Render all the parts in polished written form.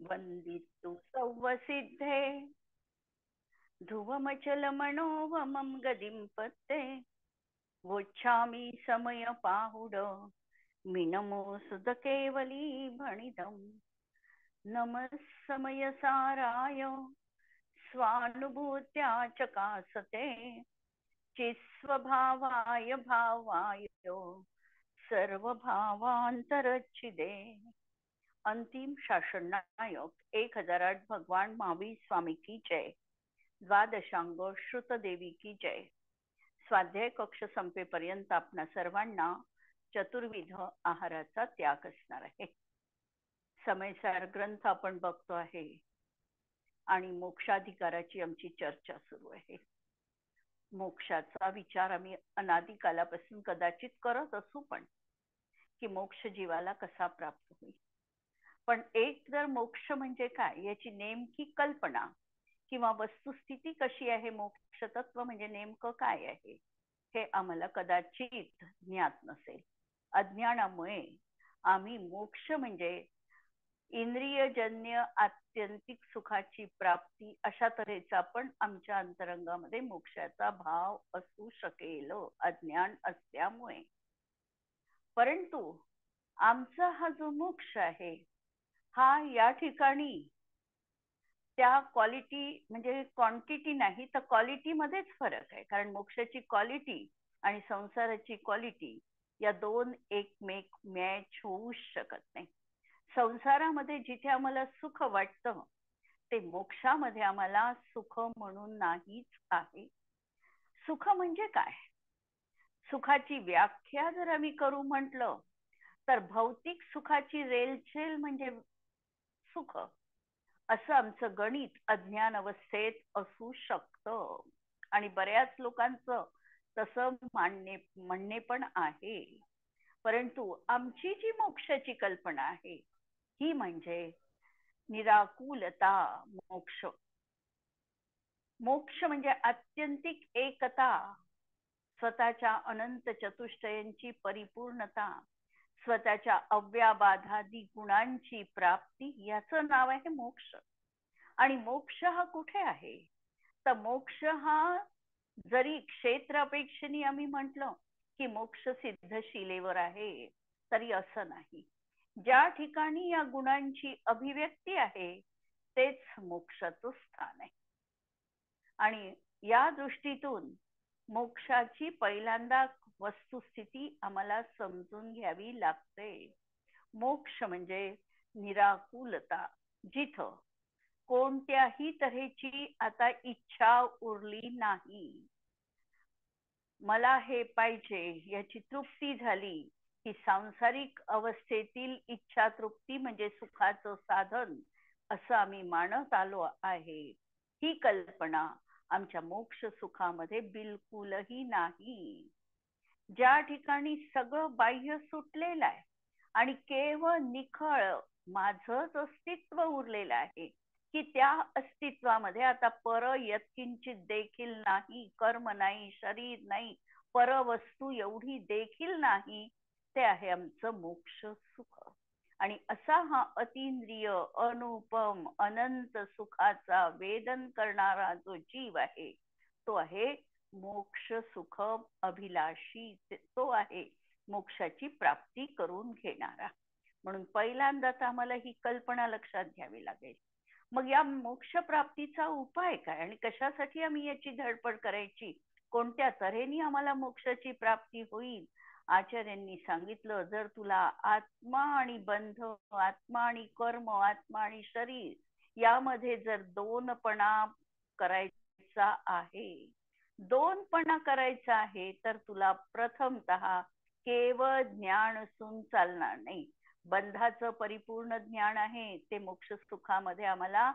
वन्दितु सौवसिद्धे ध्रुवमचलमनोवमं गदिं पत्ते वोच्छामि समयपाहुड मिनमो सुधकेवली भणितम् नमः समयसाराय स्वानुभूत्या चकासते चिस्वभावाय भावाय सर्वभावांतरच्छिदे। अंतिम शासन नायक 1008 भगवान महावीर स्वामी की जय। द्वादशांग श्रुत देवी की जय। स्वाध्याय कक्ष संपेपर्यंत आपणा सर्वांना चतुर्विध आहाराचा त्याग असणार आहे। समयसार ग्रंथ आपण बघतो आहे आणि मोक्षाधिकाराची आमची चर्चा सुरू आहे। मोक्षाचा विचार आम्ही अनादी कालापासून कदाचित करत असू, पण की मोक्ष जीवाला कसा प्राप्त होईल। पण एक जर मोक्ष म्हणजे काय याची नेमकी कल्पना किंवा वस्तुस्थिती कशी आहे, मोक्ष तत्व म्हणजे नेमकं काय आहे हे आम्हाला कदाचित ज्ञात नसेल। अज्ञानामुळे आम्ही मोक्ष म्हणजे इंद्रियजन्य आत्यंतिक सुखाची प्राप्ती अशा तऱ्हेचा पण आमच्या अंतरंगामध्ये मोक्षाचा भाव असू शकेल अज्ञान असल्यामुळे। परंतु आमचा हा जो मोक्ष आहे हा या ठिकाणी त्या क्वालिटी म्हणजे क्वांटिटी नाही तर क्वालिटी मध्येच फरक आहे। कारण मोक्षाची क्वालिटी आणि संसाराची क्वालिटी या दोन एकमेक मॅच होऊ शकत नाही। संसारामध्ये जिथे आम्हाला सुख वाटतं ते मोक्षामध्ये आम्हाला सुख म्हणून नाहीच आहे। सुख म्हणजे काय, सुखाची व्याख्या जर आम्ही करू म्हटलं तर भौतिक सुखाची रेलचेल म्हणजे सुख असं आमचं गणित अज्ञान अवस्थेत असू शकतं। आणि बऱ्याच लोकांचं तसं म्हणणे पण आहे। परंतु आमची जी मोक्षाची कल्पना आहे ही म्हणजे निराकुलता मोक्ष। मोक्ष म्हणजे आत्यंतिक एकता, स्वतःच्या अनंत चतुष्टयांची परिपूर्णता, स्वतःच्या अव्याबाधादी गुणांची प्राप्ती, याचं नाव आहे मोक्ष। आणि मोक्ष हा कुठे आहे तर मोक्ष हा जरी क्षेत्र अपेक्षेने आम्ही म्हटलं की मोक्ष सिद्धशिलेवर आहे तरी असं नाही। ज्या ठिकाणी या गुणांची अभिव्यक्ती आहे तेच मोक्षाचं स्थान आहे। आणि या दृष्टीतून मोक्षाची पहिल्यांदा वस्तुस्थिती आम्हाला समजून घ्यावी लागते। मोक्ष म्हणजे निराकुलता, जिथं कोणत्याही तऱ्हेची आता इच्छा उरली नाही। मला हे पाहिजे याची तृप्ती झाली की सांसारिक अवस्थेतील इच्छा तृप्ती म्हणजे सुखाचं साधन असं आम्ही मानत आलो आहे। ही कल्पना आमच्या मोक्ष सुखामध्ये बिलकुलही नाही। ज्या ठिकाणी सगळं बाह्य सुटलेलं आहे आणि केवळ निखळ माझंच अस्तित्व उरलेलं आहे की त्या अस्तित्वामध्ये आता पर यत्किंचित देखील नाही, कर्म नाही, शरीर नाही, परवस्तू एवढी देखील नाही, ते आहे आमचं मोक्ष सुख। आणि असा हा अतींद्रिय अनुपम अनंत सुखाचा वेदन करणारा जो जीव आहे तो आहे मोक्ष सुख अभिलाषी, तो आहे मोक्षाची प्राप्ती करून घेणारा। म्हणून पहिल्यांदाच आम्हाला ही कल्पना लक्षात घ्यावी लागेल। मग या मोक्ष प्राप्तीचा उपाय काय आणि कशासाठी आम्ही याची धडपड करायची, कोणत्या तऱ्हेने आम्हाला मोक्षाची प्राप्ती होईल। आचार्यांनी सांगितलं, जर तुला आत्मा आणि बंध, आत्मा आणि कर्म, आत्मा आणि शरीर यामध्ये जर दोनपणा करायचा आहे, दोनपणा करायचा आहे तर तुला प्रथमतः केवळ ज्ञान असून चालणार नाही। बंधाचं परिपूर्ण ज्ञान आहे ते मोक्ष सुखामध्ये आम्हाला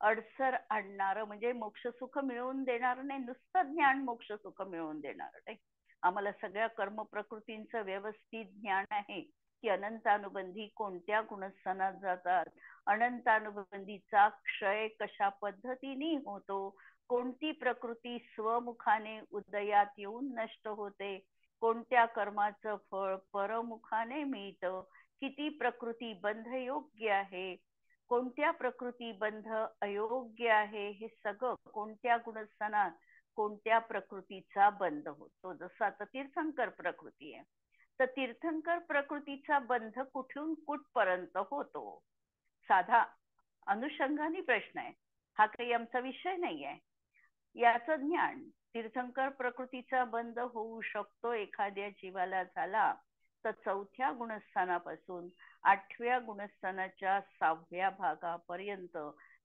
अडसर आणणार म्हणजे मोक्ष सुख मिळवून देणार नाही। नुसतं ज्ञान मोक्ष सुख मिळवून देणार नाही। आम्हाला सगळ्या कर्म प्रकृतींचं व्यवस्थित ज्ञान आहे की अनंतानुबंधी कोणत्या गुणस्थानात जातात, अनंतानुबंधीचा क्षय कशा पद्धतीने होतो, कोणती प्रकृती स्वमुखाने उदयात येऊन नष्ट होते, कोणत्या कर्माचं फळ परमुखाने मिळतं, किती प्रकृती बंधयोग्य आहे, कोणत्या प्रकृती बंध अयोग्य आहे हे सगळं कोणत्या गुणस्थानात कोणत्या प्रकृतीचा बंध होतो. जसं आता तीर्थंकर प्रकृती आहे, तर तीर्थंकर प्रकृतीचा बंध कुठून कुठपर्यंत होतो. साधा अनुषंगाने प्रश्न आहे, हा काही आमचा विषय नाही आहे. याचं ज्ञान तीर्थंकर प्रकृतीचा बंध होऊ शकतो एखाद्या जीवाला झाला तर चौथ्या गुणस्थानापासून 8व्या गुणस्थानाच्या 6व्या भागापर्यंत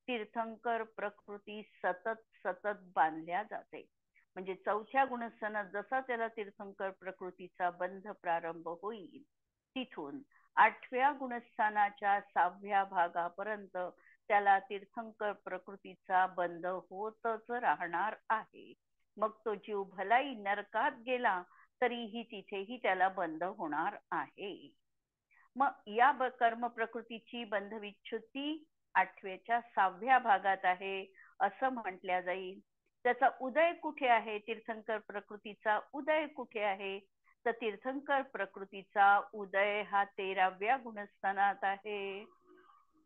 तीर्थंकर प्रकृती सतत सतत बांधल्या जाते. म्हणजे चौथ्या गुणस्थानात जसा त्याला तीर्थंकर प्रकृतीचा बंध प्रारंभ होईल, तिथून 8व्या गुणस्थानाच्या 6व्या भागापर्यंत त्याला तीर्थंकर प्रकृतीचा बंध होतच राहणार आहे. मग तो जीव भलाई नरकात गेला तरीही तिथेही त्याला बंध होणार आहे. मग या कर्म प्रकृतीची बंधविच्छुती 8व्याच्या 6व्या भागात आहे असं म्हटल्या जाईल. त्याचा उदय कुठे आहे, तीर्थंकर प्रकृतीचा उदय कुठे आहे, तर तीर्थंकर प्रकृतीचा उदय हा 13व्या गुणस्थानात आहे.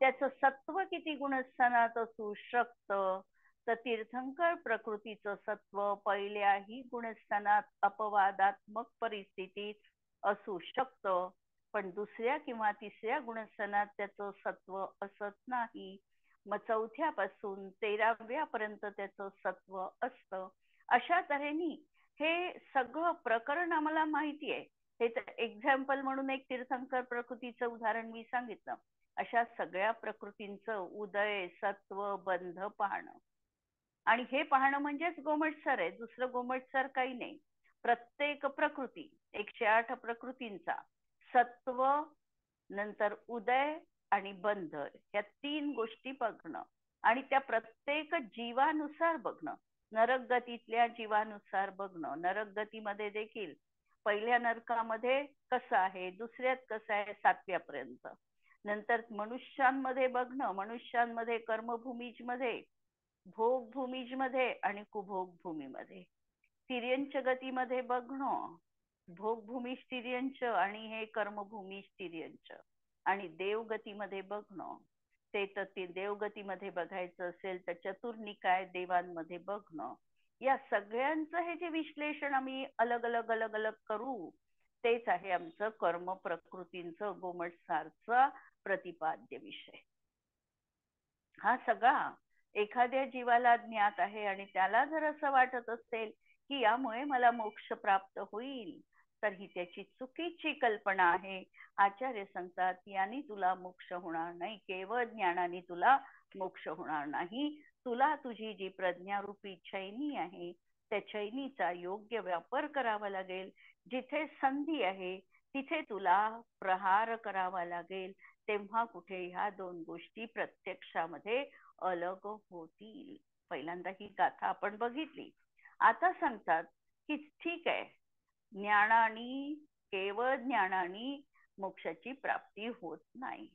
त्याचं सत्व किती गुणस्थानात असू शकतं, तर तीर्थंकर प्रकृतीचं सत्व पहिल्याही गुणस्थानात अपवादात्मक परिस्थितीत असू शकतं, पण दुसऱ्या किंवा तिसऱ्या गुणस्थानात त्याचं सत्व असत नाही. मग चौथ्यापासून 13व्या पर्यंत त्याचं सत्व असतं. अशा तऱ्हेने हे सगळं प्रकरण आम्हाला माहिती आहे. हे तर एक्झाम्पल म्हणून एक तीर्थंकर प्रकृतीचं उदाहरण मी सांगितलं. अशा सगळ्या प्रकृतींचं उदय सत्व बंध पाहणं, आणि हे पाहणं म्हणजेच गोमटसर आहे, दुसरं गोमटसर काही नाही. प्रत्येक प्रकृती 108 प्रकृतींचा सत्व नंतर उदय आणि बंध या 3 गोष्टी बघणं, आणि त्या प्रत्येक जीवानुसार बघणं. नरक गतीतल्या जीवानुसार बघणं. नरक गतीमध्ये देखील पहिल्या नरकामध्ये कसं आहे, दुसऱ्यात कसं आहे 7व्यापर्यंत. नंतर मनुष्यांमध्ये बघणं, मनुष्यांमध्ये कर्मभूमीज मध्ये, भोग भूमीज मध्ये आणि कुभोग भूमीमध्ये. तिर्यंच गतीमध्ये बघणं, भोगभूमी तिर्यंच आणि हे कर्मभूमी तिर्यंच. आणि देवगतीमध्ये बघणं, ते तर ते देवगतीमध्ये बघायचं असेल तर चतुर्निकाय देवांमध्ये बघणं. या सगळ्यांचं हे जे विश्लेषण आम्ही अलग अलग करू, तेच आहे आमचं कर्म प्रकृतींचं गोमटसारचा प्रतिपाद्य विषय. हा सगळा एखाद्या जीवाला ज्ञात आहे आणि त्याला जर असं वाटत असेल की यामुळे मला मोक्ष प्राप्त होईल, तर ही त्याची चुकीची कल्पना आहे. आचार्य सांगतात याने तुला मोक्ष होणार नाही, केवळ ज्ञानाने तुला मोक्ष होणार नाही. तुला तुझी जी प्रज्ञारूपी चैनी आहे त्या चैनीचा योग्य वापर करावा लागेल. जिथे संधी आहे तिथे तुला प्रहार करावा लागेल, तेव्हा कुठे ह्या 2 गोष्टी प्रत्यक्षामध्ये अलग होतील. पहिल्यांदा ही गाथा आपण बघितली. आता सांगतात की ठीक आहे, ज्ञानाने, केवळ ज्ञानाने मोक्षाची प्राप्ती होत नाही.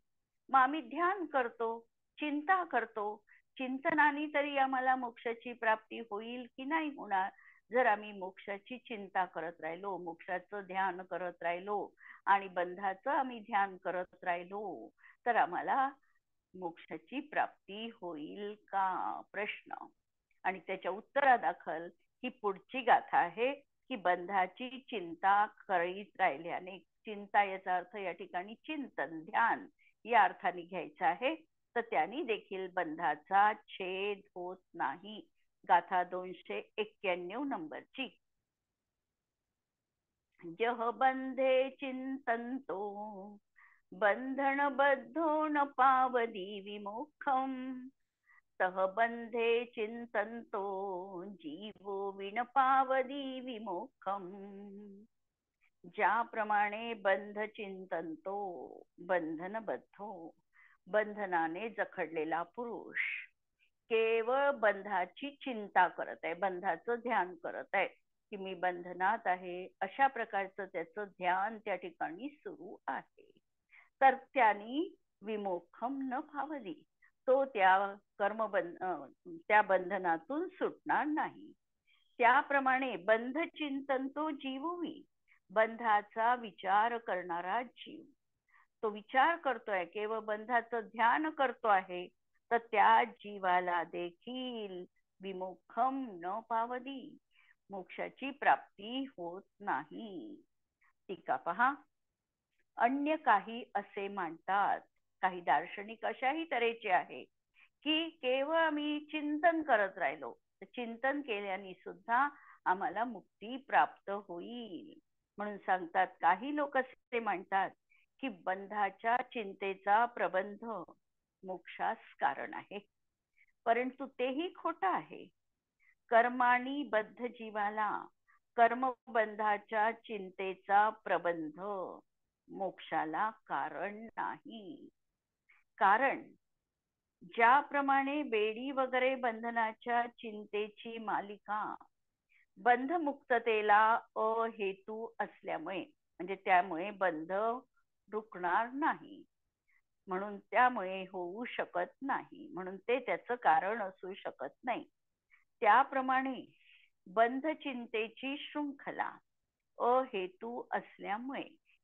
मग आम्ही ध्यान करतो, चिंता करतो, चिंतनाने तरी आम्हाला मोक्षाची प्राप्ती होईल की नाही होणार. जर आम्ही मोक्षाची चिंता करत राहिलो, मोक्षाचं ध्यान करत राहिलो आणि बंधाचं आम्ही ध्यान करत राहिलो, तर आम्हाला मोक्षाची प्राप्ती होईल का, प्रश्न. आणि त्याच्या उत्तरादाखल ही पुढची गाथा आहे की बंधाची चिंता करीत राहिल्याने, चिंता याचा अर्थ या ठिकाणी चिंतन ध्यान या अर्थाने घ्यायचा आहे, तर त्यांनी देखील बंधाचा छेद होत नाही. गाथा 291 नंबरची. जह बंधे चिंतंतो बंधन बद्धो न पावदी विमुखम, तह बंधे चिंतंतो जीवो विण पावदी विमुखम. ज्याप्रमाणे बंध चिंतंतो, बंधन बद्धो, बंधनाने जखडलेला पुरुष केवळ बंधाची चिंता करत आहे, बंधाचं ध्यान करत आहे की मी बंधनात आहे, अशा प्रकारचं त्याचं ध्यान त्या ठिकाणी सुरू आहे, तर त्यांनी विमोखम न पावदी, तो त्या बंधनातून सुटणार नाही. त्याप्रमाणे बंध चिंतन तो जीववी, बंधाचा विचार करणारा जीव तो विचार करतोय, केवळ बंधाचं ध्यान करतो आहे, तर त्या जीवाला देखील विमुखम न पावदी, मोक्षाची प्राप्ती होत नाही. टीका पहा. अन्य काही असे मानतात, काही दार्शनिक अशाही तऱ्हेचे आहे की केवळ आम्ही चिंतन करत राहिलो तर चिंतन केल्याने सुद्धा आम्हाला मुक्ती प्राप्त होईल. म्हणून सांगतात, काही लोक असे म्हणतात की बंधाच्या चिंतेचा प्रबंध मोक्षास कारण आहे, परंतु तेही खोटं आहे. कर्माणी बद्ध जीवाला कर्मबंधाच्या चिंतेचा प्रबंध मोक्षाला कारण नाही. कारण ज्याप्रमाणे बेडी वगैरे बंधनाच्या चिंतेची मालिका बंधमुक्ततेला अहेतू असल्यामुळे, म्हणजे त्यामुळे बंध रुकणार नाही, म्हणून त्यामुळे होऊ शकत नाही, म्हणून ते त्याचं कारण असू शकत नाही. त्याप्रमाणे बंध चिंतेची शृंखला अहेतू असल्यामुळे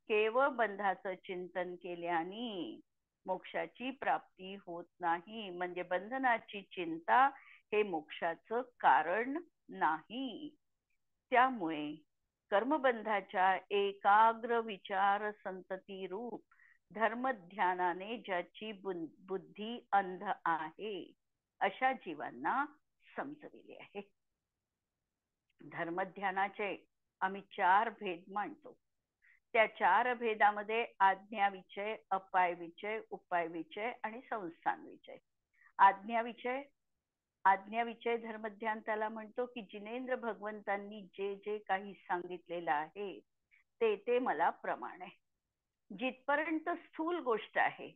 केवळ बंधाचं चिंतन केल्याने मोक्षाची प्राप्ती होत नाही, म्हणजे बंधनाची चिंता हे मोक्षाचं कारण नाही. त्यामुळे कर्मबंधाच्या एकाग्र विचार संतती रूप धर्मध्यानाने ज्याची बुद्धी अंध आहे अशा जीवांना समजविले आहे. धर्मध्यानाचे आम्ही 4 भेद मांडतो. त्या 4 भेदामध्ये आज्ञाविचय, अपायविचय, उपायविचय आणि संस्थानविचय. आज्ञाविचय धर्मध्यान त्याला म्हणतो की जिनेंद्र भगवंतांनी जे जे काही सांगितलेलं आहे ते मला प्रमाण आहे. जिथपर्यंत स्थूल गोष्ट आहे,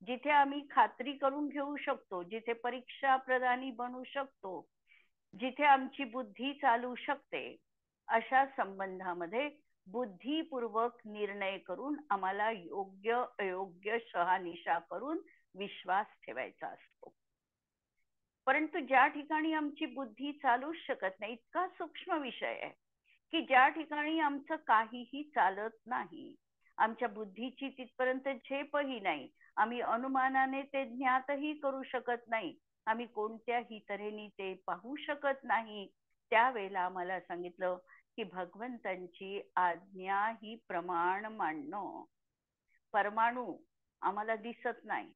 जिथे आम्ही खात्री करून घेऊ शकतो, जिथे परीक्षा प्रदानी बनू शकतो, जिथे आमची बुद्धी चालू शकते, अशा संबंधामध्ये बुद्धिपूर्वक निर्णय करून आम्हाला योग्य अयोग्य शहानिशा करून विश्वास ठेवायचा असतो. परंतु ज्या ठिकाणी आमची बुद्धी चालूच शकत नाही, इतका सूक्ष्म विषय आहे की ज्या ठिकाणी आमचं काहीही चालत नाही, आमच्या बुद्धीची तिथपर्यंत झेपही नाही, आम्ही अनुमानाने ते ज्ञातही करू शकत नाही, आम्ही कोणत्याही तऱ्हेने ते पाहू शकत नाही, त्यावेळेला आम्हाला सांगितलं की भगवंतांची आज्ञा ही प्रमाण मानणं. परमाणू आम्हाला दिसत नाही,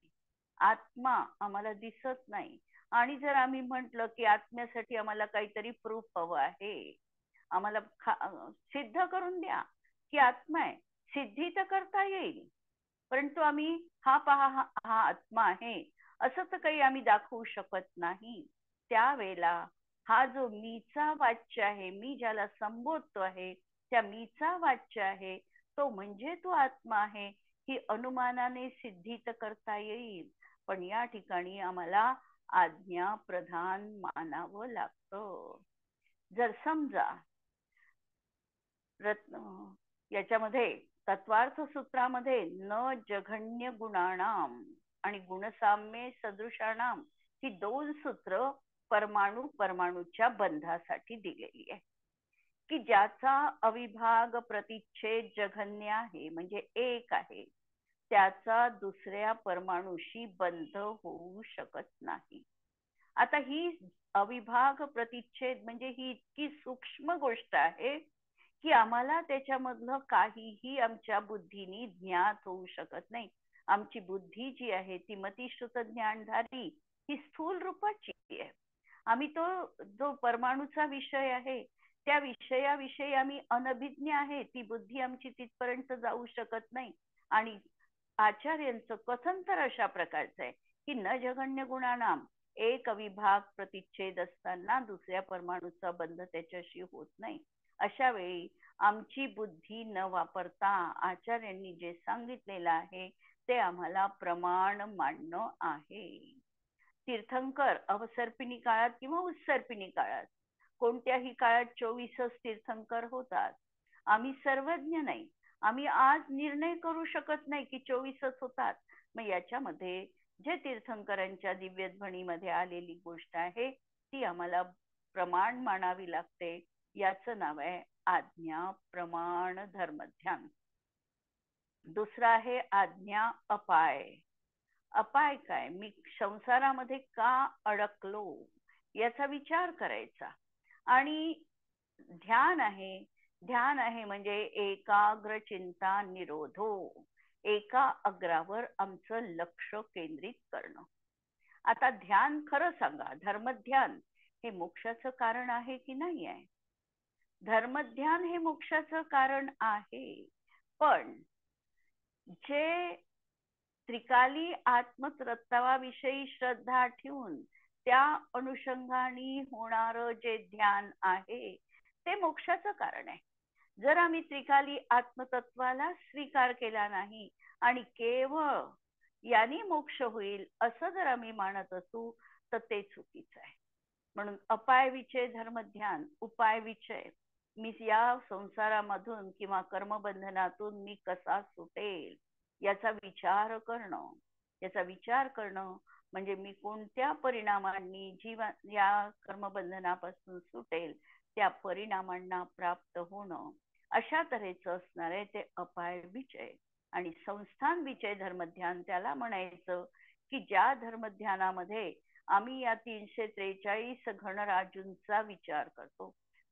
आत्मा आम्हाला दिसत नाही, आणि जर आम्ही म्हटलं की आत्म्यासाठी आम्हाला काहीतरी प्रूफ हवं आहे, आम्हाला सिद्ध करून द्या की आत्मा आहे, सिद्धी तर करता येईल, परंतु आम्ही हा पहा हा आत्मा आहे असं तर काही आम्ही दाखवू शकत नाही. त्यावेळेला हा जो मीचा वाच्य आहे, मी ज्याला संबोधतो आहे त्या मीचा वाच्य आहे, तो म्हणजे तो आत्मा आहे, ही अनुमानाने सिद्धी तर करता येईल, पण या ठिकाणी आम्हाला आज्ञा प्रधान मानावं लागतं. जर समजा याच्यामध्ये तत्वार्थ सूत्रामध्ये न जघन्य गुणानाम आणि गुणसाम्य सदृशानाम ही 2 सूत्र परमाणूच्या बंधासाठी दिलेली आहे की ज्याचा अविभाग प्रतिच्छेद जघन्य आहे, म्हणजे एक आहे, त्याचा दुसऱ्या परमाणूशी बंध होऊ शकत नाही. आता ही अविभाग प्रतिच्छेद म्हणजे ही इतकी सूक्ष्म गोष्ट आहे की आम्हाला त्याच्यामधलं काहीही आमच्या बुद्धीने ज्ञात होऊ शकत नाही. आमची बुद्धी जी आहे ती मतिश्रुत ज्ञानधारी ही स्थूल रूपाची आहे. आम्ही तो जो परमाणूचा विषय आहे त्या विषयाविषयी आम्ही अनभिज्ञ आहे, ती बुद्धी आमची तिथपर्यंत जाऊ शकत नाही. आणि आचार्यांचं कथन तर अशा प्रकारचं आहे की न जघन्य गुणानाम, एक अविभाग प्रतिच्छेद असताना दुसऱ्या परमाणूचा बंध त्याच्याशी होत नाही. अशा वेळी आमची बुद्धी न वापरता आचार्यांनी जे सांगितलेलं आहे ते आम्हाला प्रमाण मानणं आहे. तीर्थंकर अवसर्पिणी काळात किंवा उत्सर्पिणी काळात कोणत्याही काळात 24 तीर्थंकर होतात. आम्ही सर्वज्ञ नाही, आम्ही आज निर्णय करू शकत नाही की 24 होतात. मग याच्यामध्ये जे तीर्थंकरांच्या दिव्यध्वनीमध्ये आलेली गोष्ट आहे ती आम्हाला प्रमाण मानावी लागते. याचं नाव आहे आज्ञा प्रमाण धर्मध्यान. दुसरा आहे आज्ञा अपाय. अपाय काय, मी संसारामध्ये का अडकलो याचा विचार करायचा. आणि ध्यान आहे, ध्यान आहे म्हणजे एकाग्र चिंता निरोधो, एका अग्रावर आमचं लक्ष केंद्रित करणं. आता ध्यान खरं सांगा, धर्मध्यान हे मोक्षाचं कारण आहे की नाही आहे? धर्मध्यान हे मोक्षाचं कारण आहे, पण जे त्रिकाली आत्मतत्वाविषयी श्रद्धा ठेवून त्या अनुषंगाने होणारं जे ध्यान आहे ते मोक्षाचं कारण आहे. जर आम्ही त्रिकाली आत्मतत्वाला स्वीकार केला नाही आणि केवळ याने मोक्ष होईल असं जर आम्ही मानत असू तर ते चुकीचं आहे. म्हणून अपाय विचय धर्मध्यान, उपाय विचय, मी या संसारामधून किंवा कर्मबंधनातून मी कसा सुटेल याचा विचार करणं. याचा विचार करणं म्हणजे मी कोणत्या परिणामांनी जीवन या कर्मबंधनापासून सुटेल, त्या परिणामांना प्राप्त होणं, अशा तऱ्हेचं असणार आहे ते अपाय विचय. आणि संस्थान विचय धर्मध्यान त्याला म्हणायचं की ज्या धर्मध्यानामध्ये आम्ही या 343 घनराजूंचा विचार करतो.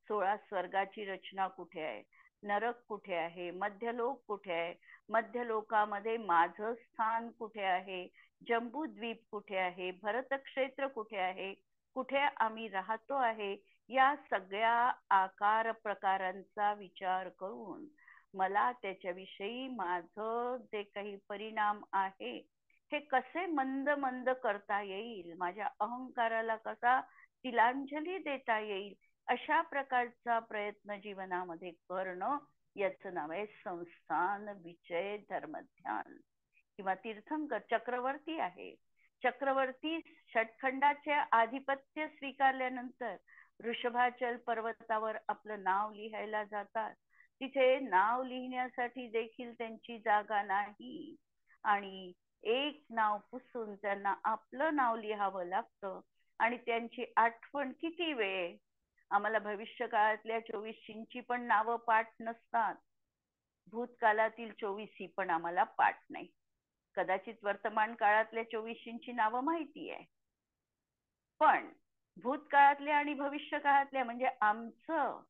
16 स्वर्गाची रचना कुठे आहे, नरक कुठे आहे, मध्यलोक कुठे आहे, मध्यलोकामध्ये माझं स्थान कुठे आहे, जम्बूद्वीप कुठे आहे, भरत क्षेत्र कुठे आहे, कुठे आम्ही राहतो आहे, या सगळ्या आकार प्रकारांचा विचार करून मला त्याच्याविषयी माझं जे काही परिणाम आहे हे कसे मंद मंद करता येईल, माझ्या अहंकाराला कसा तिलांजली देता येईल, अशा प्रकारचा प्रयत्न जीवनामध्ये करणं, याचं नाव आहे संस्थान विचय धर्मध्यान. किंवा तीर्थंकर चक्रवर्ती आहे. चक्रवर्ती षटखंडाचे आधिपत्य स्वीकारल्यानंतर वृषभाचल पर्वतावर आपलं नाव लिहायला जातात. तिथे नाव लिहिण्यासाठी देखील त्यांची जागा नाही आणि एक नाव पुसून त्यांना आपलं नाव लिहावं लागतं. आणि त्यांची आठवण किती वेळ, आम्हाला भविष्य काळातल्या 24ची पण नावं पाठ नसतात, भूतकाळातील 24 पण आम्हाला पाठ नाही. कदाचित वर्तमान काळातल्या 24ची नावं माहिती आहे, पण भूतकाळातल्या आणि भविष्य काळातल्या म्हणजे आमचं,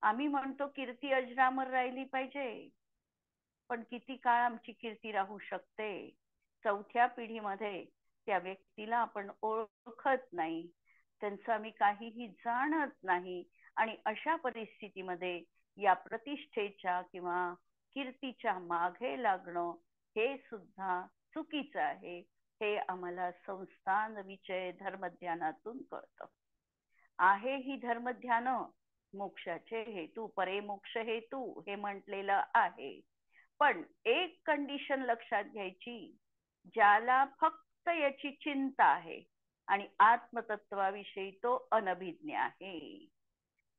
आम्ही म्हणतो कीर्ती अजरामर राहिली पाहिजे, पण किती काळ आमची कीर्ती राहू शकते? 4थ्या पिढीमध्ये त्या व्यक्तीला आपण ओळखत नाही, त्यांचं आम्ही काहीही जाणत नाही. आणि अशा परिस्थितीमध्ये या प्रतिष्ठेच्या किंवा कीर्तीच्या मागे लागणं हे सुद्धा चुकीचं आहे. हे आम्हाला संस्थान विचय धर्मध्यानातून कळतं. आहे ही धर्मध्यान मोक्षाचे हेतू, परे मोक्ष हेतू हे म्हटलेलं आहे. पण एक कंडिशन लक्षात घ्यायची, ज्याला फक्त याची चिंता आहे आणि आत्मतत्वाविषयी तो अनभिज्ञ आहे,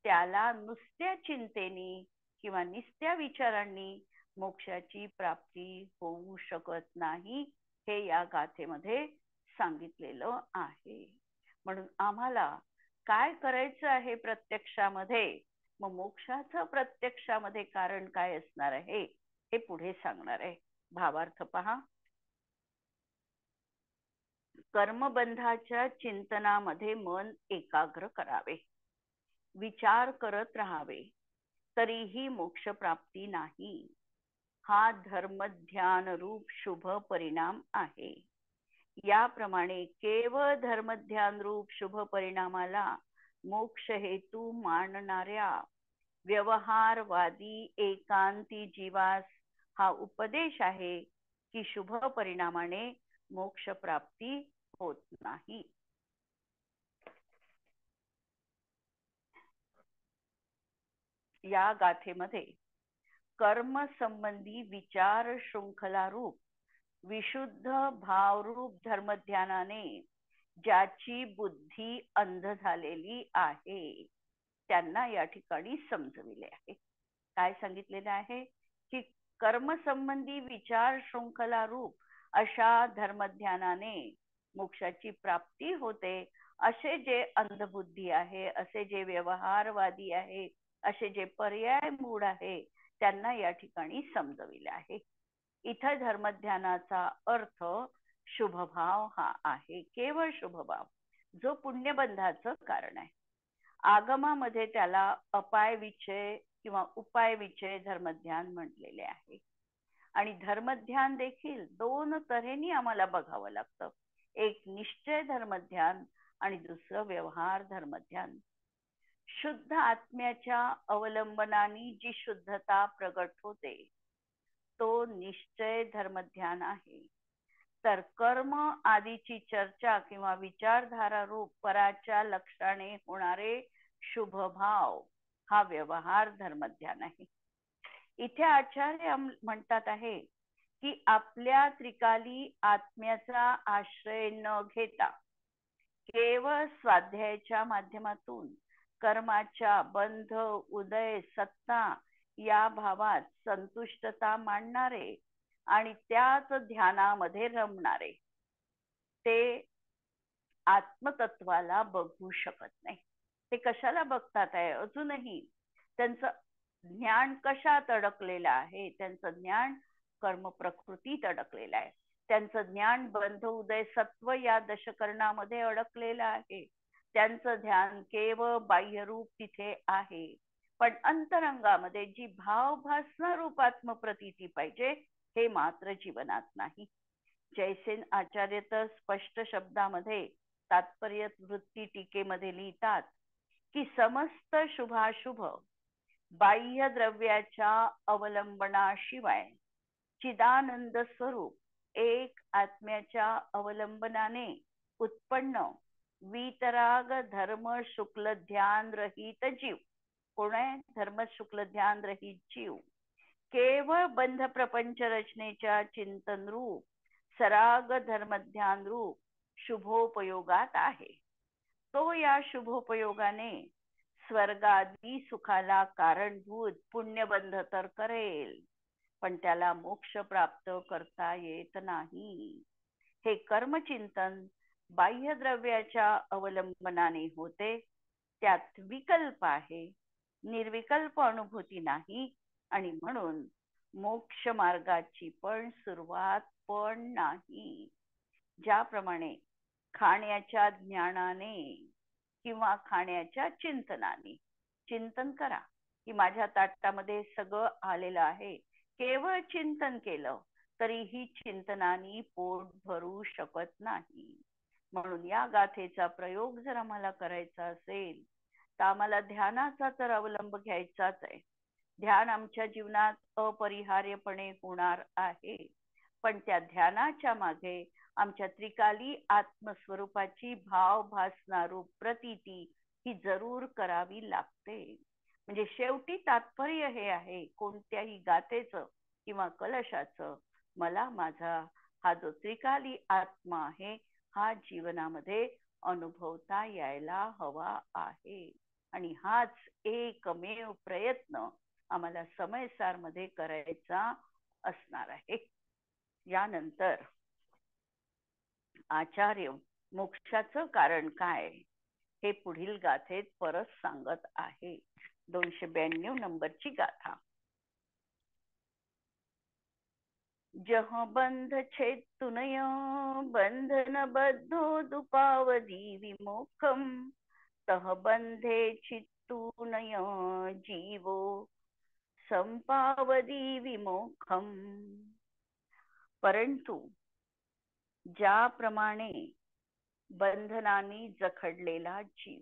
त्याला नुसत्या चिंतेने किंवा नुसत्या विचारांनी मोक्षाची प्राप्ती होऊ शकत नाही, हे या गाथेमध्ये सांगितलेलं आहे. म्हणून आम्हाला काय करायचं आहे प्रत्यक्षामध्ये, मग मोक्षाचं प्रत्यक्षामध्ये कारण काय असणार आहे हे पुढे सांगणार आहे. भावार्थ पहा. कर्मबंधाच्या चिंतनामध्ये मन एकाग्र करावे, विचार करत राहावे, तरीही मोक्ष प्राप्ती नाही. हा धर्मध्यान रूप शुभ परिणाम आहे. याप्रमाणे केवळ धर्मध्यान रूप शुभ परिणामाला मोक्ष हेतू मानणाऱ्या व्यवहारवादी एकांती जीवास हा उपदेश आहे की शुभ परिणामाने मोक्ष प्राप्ती होत नाही. या गाथेमध्ये कर्म संबंधी विचार शृंखला रूप विशुद्ध भावरूप धर्मध्यानाने ज्याची बुद्धी अंध झालेली आहे त्यांना या ठिकाणी समजविले आहे. काय सांगितलेलं आहे की कर्मसंबंधी विचार शृंखला रूप अशा धर्मध्यानाने मोक्षाची प्राप्ती होते. असे जे अंधबुद्धी आहे, असे जे व्यवहारवादी आहे, असे जे पर्याय मूढ आहे, त्यांना या ठिकाणी समजविले आहे. इथं धर्मध्यानाचा अर्थ शुभभाव हा आहे, केवळ शुभभाव, जो पुण्यबंधाचं कारण आहे. आगमामध्ये त्याला अपाय विचय किंवा उपाय विचय धर्मध्यान म्हटलेले आहे. आणि धर्मध्यान देखील दोन तऱ्हेने आम्हाला बघावं लागतं. एक निश्चय धर्मध्यान आणि दुसरं व्यवहार धर्मध्यान. शुद्ध आत्म्याच्या अवलंबनाने जी शुद्धता प्रगट होते तो निश्चय धर्मध्यान आहे. तर कर्म आदीची चर्चा किंवा विचारधारा रूप पराच्या लक्षाने होणारे शुभभाव हा व्यवहार धर्मध्यान आहे. इथे आचार्य म्हणतात आहे की आपल्या त्रिकाली आत्म्याचा आश्रय न घेता केवळ स्वाध्यायाच्या माध्यमातून कर्माच्या बंध उदय सत्ता या भावात संतुष्टता मांडणारे आणि त्याच ध्यानामध्ये रमणारे ते आत्मतत्वाला बघू शकत नाही. ते कशाला बघतात आहे? अजूनही त्यांचं ज्ञान कशात अडकलेलं आहे? त्यांचं ज्ञान कर्म प्रकृतीत अडकलेलं आहे. त्यांचं ज्ञान बंध उदय सत्व या दशकरणामध्ये अडकलेलं आहे. त्यांचं ध्यान केवळ बाह्यरूप तिथे आहे, पण अंतरंगामध्ये जी भावभासना रूप आत्मप्रतीती पाहिजे हे मात्र जीवनात नाही. जयसेन आचार्य तर स्पष्ट शब्दामध्ये तात्पर्य वृत्ती टीकेमध्ये लिहितात की समस्त शुभाशुभ बाह्य द्रव्याच्या अवलंबनाशिवाय चिदानंद स्वरूप एक आत्म्याच्या अवलंबनाने उत्पन्न वीतराग धर्म शुक्ल ध्यान रहित जीव. कोण आहे? धर्म शुक्ल ध्यान रहित जीव केवळ बंध प्रपंच रचनेच्या चिंतन रूप सराग धर्मध्यान रूप शुभोपयोगात आहे. तो या शुभोपयोगाने स्वर्गादी सुखाला कारणभूत पुण्यबंध तर करेल, पण त्याला मोक्ष प्राप्त करता येत नाही. हे कर्मचिंतन बाह्य द्रव्याच्या अवलंबनाने होते, त्यात विकल्प आहे, निर्विकल्प अनुभूती नाही, आणि म्हणून मोक्ष मार्गाची पण सुरुवात पण नाही. ज्याप्रमाणे खाण्याच्या ज्ञानाने किंवा खाण्याच्या चिंतनाने चिंतन करा की माझ्या ताटामध्ये सगळं आलेलं आहे, केवळ चिंतन केलं तरीही चिंतनाने पोट भरू शकत नाही. म्हणून या गाथेचा प्रयोग जर आम्हाला करायचा असेल तर आम्हाला ध्यानाचा तर अवलंब घ्यायचाच आहे. ध्यान आमच्या जीवनात अपरिहार्यपणे होणार आहे, पण त्या ध्यानाच्या मागे आमच्या त्रिकाली आत्मस्वरूपाची भावभासना रूप प्रतीती ही जरूर करावी लागते. म्हणजे शेवटी तात्पर्य हे आहे कोणत्याही गाथेचं किंवा कलशाचं, मला माझा हा जो त्रिकाली आत्मा आहे हा जीवनामध्ये अनुभवता यायला हवा आहे. आणि हाच एकमेव प्रयत्न आम्हाला समयसार मध्ये करायचा असणार आहे. यानंतर आचार्य मोक्षाचं कारण काय हे पुढील गाथेत परत सांगत आहे. 292 नंबरची गाथा. जह बंध छेत्तुनय बंधन बद्धो दुपावधी विमोखम तह बंधे चित्तुनय जीवो संपावधी विमोखम. परंतु ज्याप्रमाणे बंधनाने जखडलेला जीव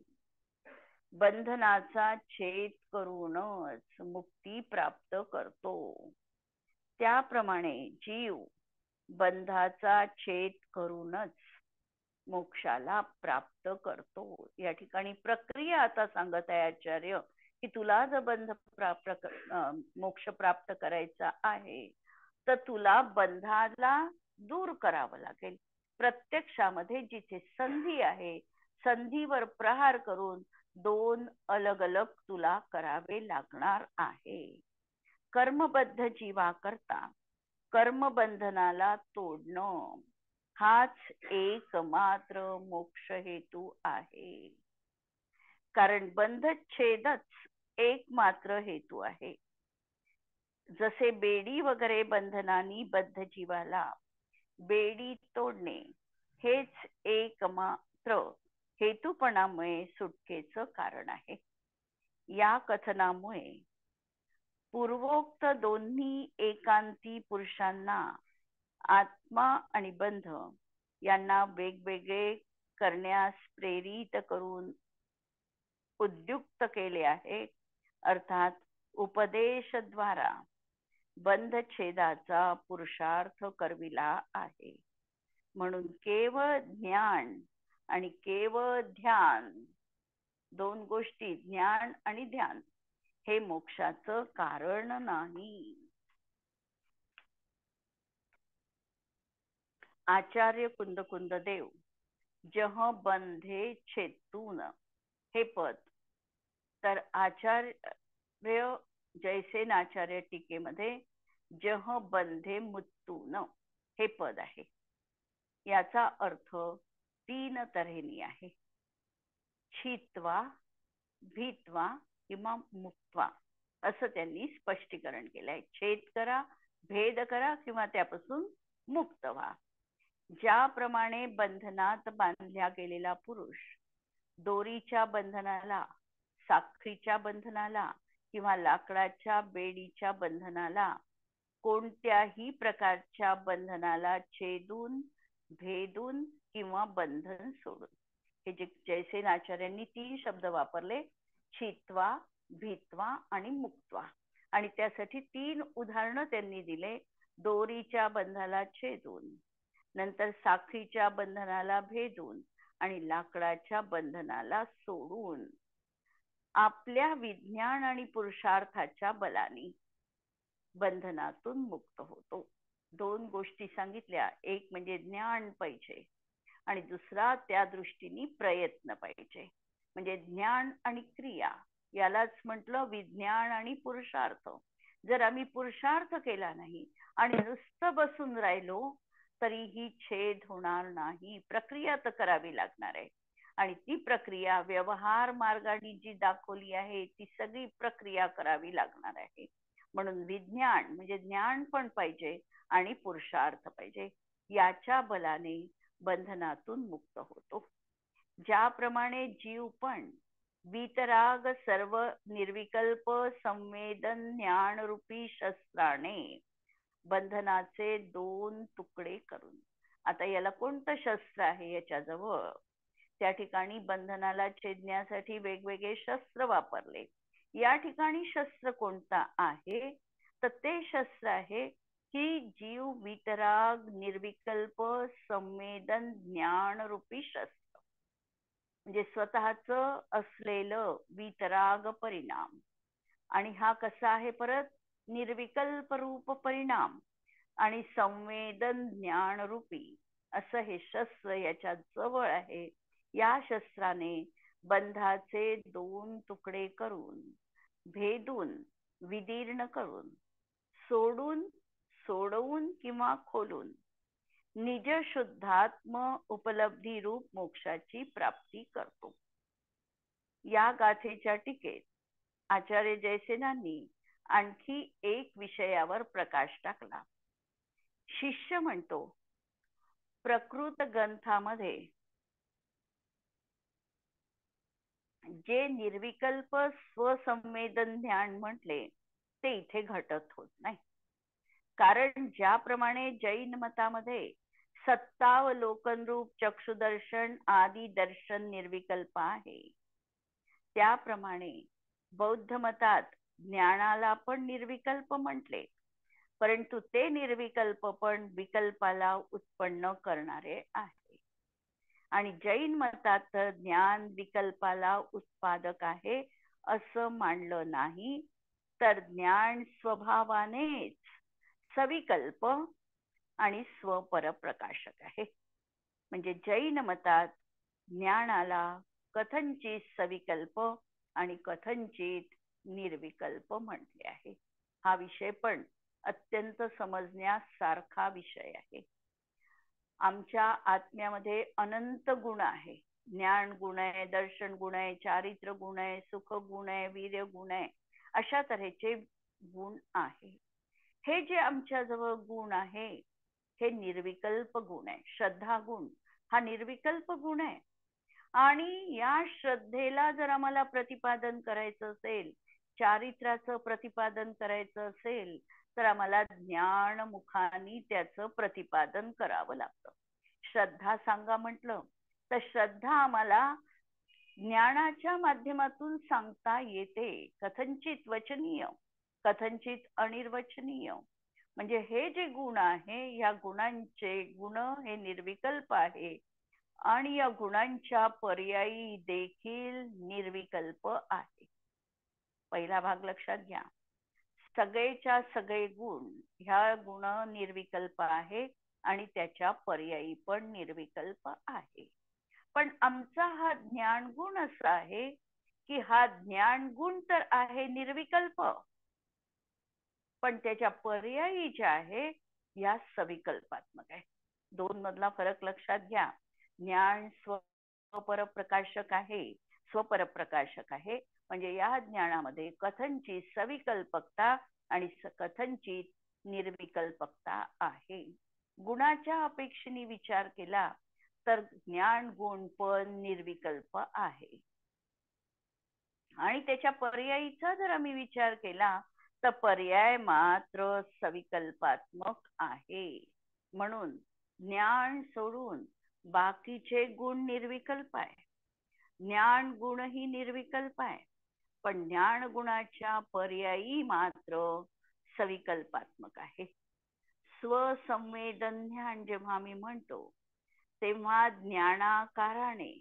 बंधनाचा छेद करूनच मुक्ती प्राप्त करतो, त्याप्रमाणे जीव बंधाचा छेद करूनच मोक्षाला प्राप्त करतो. या ठिकाणी प्रक्रिया आता सांगत आहे आचार्य की तुला जर बंध मोक्ष प्राप्त करायचा आहे तर तुला बंधाला दूर करावं लागेल. प्रत्यक्षामध्ये जिथे संधी आहे संधीवर प्रहार करून दोन अलग अलग तुला करावे लागणार आहे. कर्मबद्ध जीवा करता कर्मबंधनाला तोडणं हाच एकमात्र मोक्ष हेतू आहे. कारण बंधच्छेदच एकमात्र हेतू आहे. जसे बेडी वगैरे बंधनांनी बद्ध जीवाला बेडी तोडणे हेच एकमात्र हेतूपणामुळे सुटकेचं कारण आहे. या कथनामुळे पूर्वोक्त दोन्ही एकांती पुरुषांना आत्मा आणि बंध यांना वेगवेगळे करण्यास प्रेरित करून उद्युक्त केले आहे. अर्थात उपदेशद्वारा बंधछेदाचा पुरुषार्थ करविला आहे. म्हणून केवळ ज्ञान आणि केवळ ध्यान, दोन गोष्टी, ज्ञान आणि ध्यान, हे मोक्षाचं कारण नाही. आचार्य कुंद देव जह बंधे छेतून, हे पद तर आचार्य जयसेनाचार्य टीकेमध्ये जह बंधे मुत्तून हे पद आहे. याचा अर्थ तीन तऱ्हेने आहे. छित्वा, भीत्वा किंवा मुक्त्वा असं त्यांनी स्पष्टीकरण केलंय. छेद करा, भेद करा किंवा त्यापासून मुक्त व्हा. ज्याप्रमाणे बंधनात बांधल्या गेलेला पुरुष दोरीच्या बंधनाला, साखळीच्या बंधनाला किंवा लाकडाच्या बेडीच्या बंधनाला, कोणत्याही प्रकारच्या बंधनाला छेदून, भेदून किंवा बंधन सोडून, हे जे जयसेनाचार्यांनी तीन शब्द वापरले, छित्वा, भीत्वा आणि मुक्त्वा, आणि त्यासाठी तीन उदाहरणं त्यांनी दिले. दोरीच्या बंधाला छेदून, नंतर साखळीच्या बंधनाला भेदून आणि लाकडाच्या बंधनाला सोडून आपल्या विज्ञान आणि पुरुषार्थाच्या बलाने बंधनातून मुक्त होतो. दोन गोष्टी सांगितल्या, एक म्हणजे ज्ञान पाहिजे आणि दुसरा त्या दृष्टीने प्रयत्न पाहिजे. म्हणजे ज्ञान आणि क्रिया, यालाच म्हटलं विज्ञान आणि पुरुषार्थ. जर आम्ही पुरुषार्थ केला नाही आणि नुसतं बसून राहिलो तरीही छेद होणार नाही. प्रक्रिया तर करावी लागणार आहे आणि ती प्रक्रिया व्यवहार मार्गाने जी दाखवली आहे ती सगळी प्रक्रिया करावी लागणार आहे. म्हणून विज्ञान म्हणजे ज्ञान पण पाहिजे आणि पुरुषार्थ पाहिजे. याच्या बलाने बंधनातून मुक्त होतो. ज्याप्रमाणे जीव पण वीतराग सर्व निर्विकल्प संवेदन ज्ञान रूपी शस्त्राने बंधनाचे दोन तुकडे करून, आता याला कोणतं शस्त्र आहे याच्याजवळ, त्या ठिकाणी बंधनाला छेदण्यासाठी वेगवेगळे शस्त्र वापरले. या ठिकाणी शस्त्र कोणता आहे तर ते शस्त्र आहे की जीव वितराग निर्विकल्प संवेदन ज्ञान रूपी शस्त्र, म्हणजे स्वतःच असलेलं वितराग परिणाम. आणि हा कसा आहे परत, निर्विकल्प रूप परिणाम आणि संवेदन ज्ञान रूपी असं हे शस्त्र याच्या जवळ आहे. या शस्त्राने बंधाचे दोन तुकडे करून, भेदून, विदीर्ण करून, सोडून, सोडवून किंवा खोलून निज शुद्धात्म उपलब्धी रूप मोक्षाची प्राप्ती करतो. या गाथेच्या टीकेत आचार्य जयसेनांनी आणखी एक विषयावर प्रकाश टाकला. शिष्य म्हणतो, प्रकृत ग्रंथामध्ये जे निर्विकल्प स्वसंवेदन ज्ञान म्हटले ते इथे घटत होत नाही. कारण ज्याप्रमाणे जैन मतामध्ये सत्तावलोकन रूप चक्षुदर्शन आदी दर्शन निर्विकल्प आहे, त्याप्रमाणे बौद्ध मतात ज्ञानाला पण निर्विकल्प म्हटले, परंतु ते निर्विकल्प पण विकल्पाला उत्पन्न करणारे आहे. आणि जैन मतात ज्ञान विकल्पाला उत्पादक आहे असं मानलं नाही, तर ज्ञान स्वभावानेच सविकल्प आणि स्वपरप्रकाशक आहे. म्हणजे जैन मतात ज्ञानाला कथंचित सविकल्प आणि कथंचित निर्विकल्प म्हटले आहे. हा विषय पण अत्यंत समजण्यासारखा विषय आहे. आमच्या आत्म्यामध्ये अनंत गुण आहे. ज्ञान गुण आहे, दर्शन गुण आहे, चारित्र गुण आहे, सुख गुण आहे, वीर्य गुण आहे, अशा तऱ्हेचे गुण आहे. हे जे आमच्याजवळ गुण आहे हे निर्विकल्प गुण आहे. श्रद्धा गुण हा निर्विकल्प गुण आहे. आणि या श्रद्धेला जर आम्हाला प्रतिपादन करायचं असेल, चारित्र्याचं प्रतिपादन करायचं असेल, तर आम्हाला ज्ञान मुखानी त्याचं प्रतिपादन करावं लागतं. श्रद्धा सांगा म्हटलं तर श्रद्धा आम्हाला ज्ञानाच्या माध्यमातून सांगता येते. कथंचित वचनीय, कथंचित अनिर्वचनीय. म्हणजे हे जे गुण आहे, या गुणांचे गुण हे निर्विकल्प आहे आणि या गुणांच्या पर्यायी देखील निर्विकल्प आहे. पहिला भाग लक्षात घ्या. सगळेच्या सगळे गुण, ह्या गुण निर्विकल्प आहे आणि त्याच्या पर्यायी पण निर्विकल्प आहे. पण आमचा हा ज्ञान गुण असा आहे की हा ज्ञान गुण तर आहे निर्विकल्प, पण त्याच्या पर्यायी ज्या आहे या सविकल्पात्मक आहे. दोन मधला फरक लक्षात घ्या. ज्ञान स्वपरप्रकाशक आहे, स्वपरप्रकाशक आहे. म्हणजे या ज्ञानामध्ये कथनचित सविकल्पकता आणि कथनचित निर्विकल्पकता आहे. गुणाच्या अपेक्षेने विचार केला तर ज्ञान गुण पण निर्विकल्प आहे. आणि त्याच्या पर्यायीचा जर आम्ही विचार केला तर पर्याय मात्र सविकल्पात्मक आहे. म्हणून ज्ञान सोडून बाकीचे गुण निर्विकल्प आहे. ज्ञान गुणही निर्विकल्प आहे, पण ज्ञान गुणाच्या पर्यायी मात्र सविकल्पात्मक आहे. स्वसंवेदन ज्ञान जेव्हा आम्ही म्हणतो तेव्हा ज्ञानाकाराने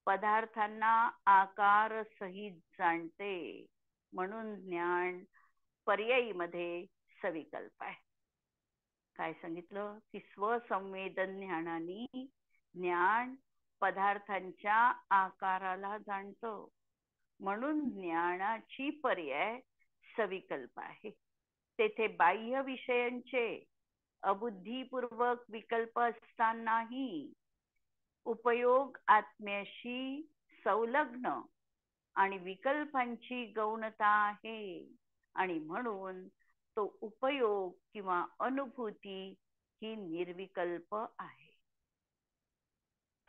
पदार्थांना आकार सहित जाणते, म्हणून ज्ञान पर्यायीमध्ये सविकल्प आहे. काय सांगितलं की स्वसंवेदन ज्ञानाने ज्ञान पदार्थांच्या आकाराला जाणतं, म्हणून ज्ञानाची पर्याय सविकल्प आहे. तेथे बाह्य विषयांचे अबुद्धीपूर्वक विकल्प असतानाही उपयोग आत्म्याशी संलग्न आणि विकल्पांची गौणता आहे, आणि म्हणून तो उपयोग किंवा अनुभूती ही निर्विकल्प आहे.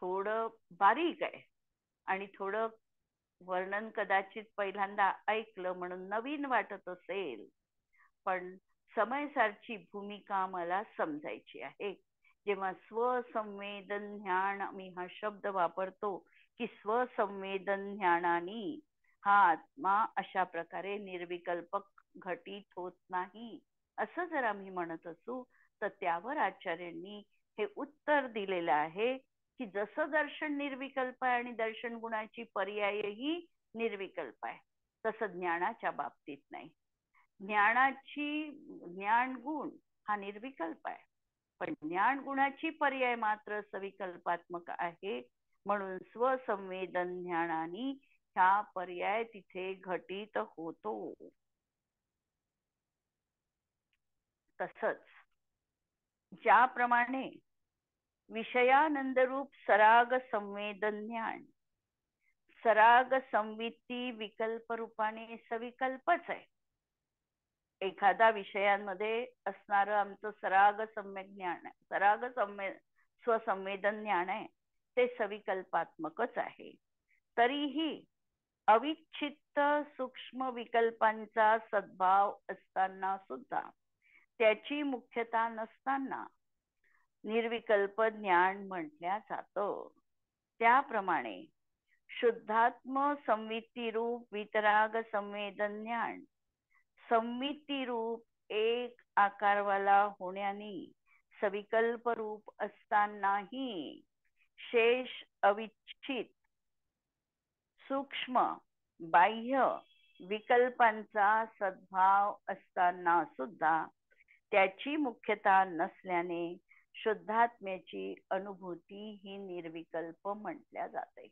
थोडं बारीक आहे आणि थोडं वर्णन कदाचित पहिल्यांदा ऐकलं म्हणून नवीन वाटत असेल, पण समयसारची भूमिका मला समजायची आहे. जेव्हा स्वसंवेदन ज्ञान आम्ही हा शब्द वापरतो की स्वसंवेदन ज्ञानाने हा आत्मा अशा प्रकारे निर्विकल्पक घटित होत नाही असं जर आम्ही म्हणत असू तर त्यावर आचार्यांनी हे उत्तर दिलेलं आहे की जसं दर्शन निर्विकल्प आहे आणि दर्शन गुणाची पर्यायही निर्विकल्प आहे, तसं ज्ञानाच्या बाबतीत नाही. ज्ञान गुण हा निर्विकल्प आहे, पण ज्ञान गुणाची पर्याय मात्र सविकल्पात्मक आहे. म्हणून स्वसंवेदन ज्ञानाने हा पर्याय तिथे घटित होतो. तसंच ज्याप्रमाणे विषयानंदरूप सराग संवेदन ज्ञान सराग संवित्ती विकल्प रूपाने सविकल्पच आहे. एखादा विषयांमध्ये असणारं आमचं सराग सम्यक ज्ञान आहे, सराग स्वसंवेदन ज्ञान आहे, ते सविकल्पात्मकच आहे. तरीही अविच्छित्त सूक्ष्म विकल्पांचा सद्भाव असताना सुद्धा त्याची मुख्यता नसताना निर्विकल्प ज्ञान म्हटल्या जातं. त्याप्रमाणे शुद्धात्म संवित्ती रूप वितराग संवेदन ज्ञान संवित्ती रूप एक आकारवाला होण्याने सविकल्प रूप असतानाही शेष अविच्छित सूक्ष्म बाह्य विकल्पांचा सद्भाव असताना सुद्धा त्याची मुख्यता नसल्याने शुद्धात्म्याची अनुभूती ही निर्विकल्प म्हटल्या जाते.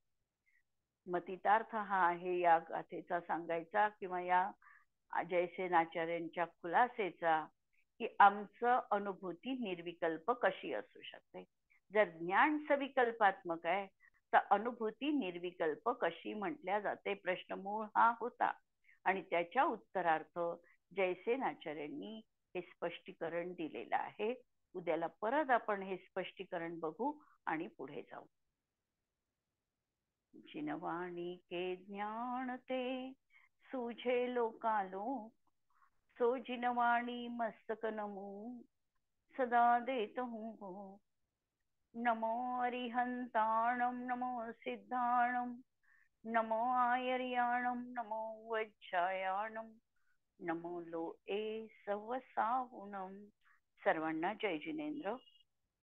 मतितार्थ हा आहे या गाथेचा सांगायचा किंवा या जयसेनाचार्यांच्या खुलासेचा की आमचं अनुभूती निर्विकल्प कशी असू शकते. जर ज्ञान सविकल्पात्मक आहे तर अनुभूती निर्विकल्प कशी म्हटल्या जाते, प्रश्न मूळ हा होता. आणि त्याच्या उत्तरार्थ जयसेनाचार्यांनी हे स्पष्टीकरण दिलेलं आहे. उद्याला परत आपण हे स्पष्टीकरण बघू आणि पुढे जाऊ. जिनवाणी के ज्ञान ते सूझे लोकालोक, सो जिनवाणी मस्तक नमो सदा देत हूँ गो. नमो अरिहंताणम नमो सिद्धाणम नमो आयर्याणम नमो वज्रायाणम नमो लो ए सवसाहुणम. सर्वांना जय जिनेंद्र.